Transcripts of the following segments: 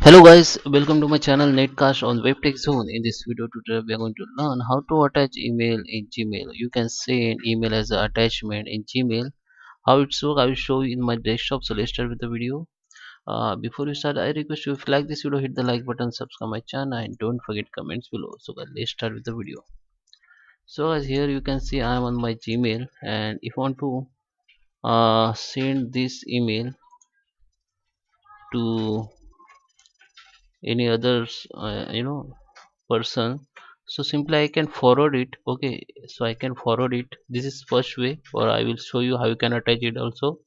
Hello guys, welcome to my channel NetCast on WebTech Zone. In this video tutorial, we are going to learn how to attach email in Gmail. You can send email as an attachment in Gmail. How it's work, I will show you in my desktop. So let's start with the video. Before we start, I request you if you like this video, hit the like button, subscribe my channel, and don't forget comments below. So guys, let's start with the video. So as here you can see, I am on my Gmail, and if you want to send this email to any others person, so simply I can forward it. Okay, so I can forward it. This is first way, or I will show you how you can attach it also.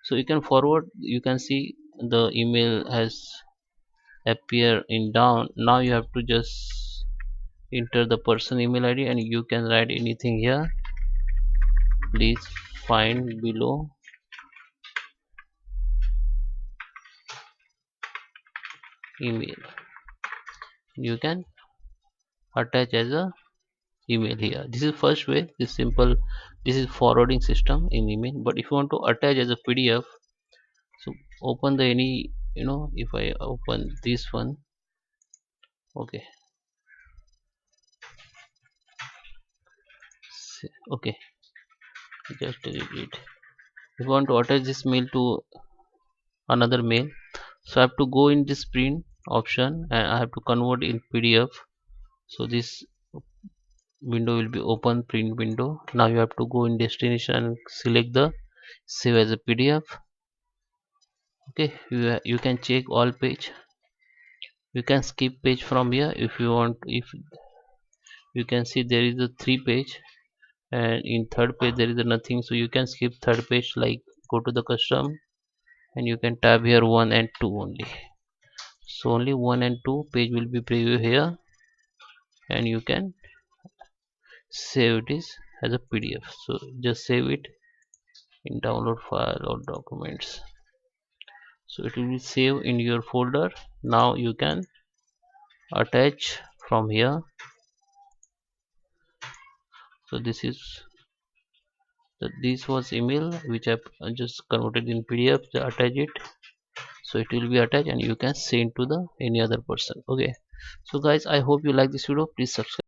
So you can forward. You can see the email has appear in down. Now you have to just enter the person email id and you can write anything here. Please find below email. You can attach as a email here. This is first way. This simple. This is forwarding system in email. But if you want to attach as a pdf, so open the any, if I open this one. Okay, okay, just delete it. If you want to attach this mail to another mail, so I have to go in this print option and I have to convert in pdf. So this window will be open, print window. Now you have to go in destination and select the save as a pdf. Okay, you can check all page. You can skip page from here if you want. If you can see, there is a 3 page, and in third page there is a nothing, so you can skip third page. Like, go to the custom and you can tab here 1 and 2 only. So only 1 and 2 page will be preview here, and you can save this as a pdf. So just save it in download file or documents, so it will be saved in your folder. Now you can attach from here. So this was email which I just converted in pdf. Just attach it, so it will be attached and you can send to the any other person. Okay, so guys, I hope you like this video. Please subscribe.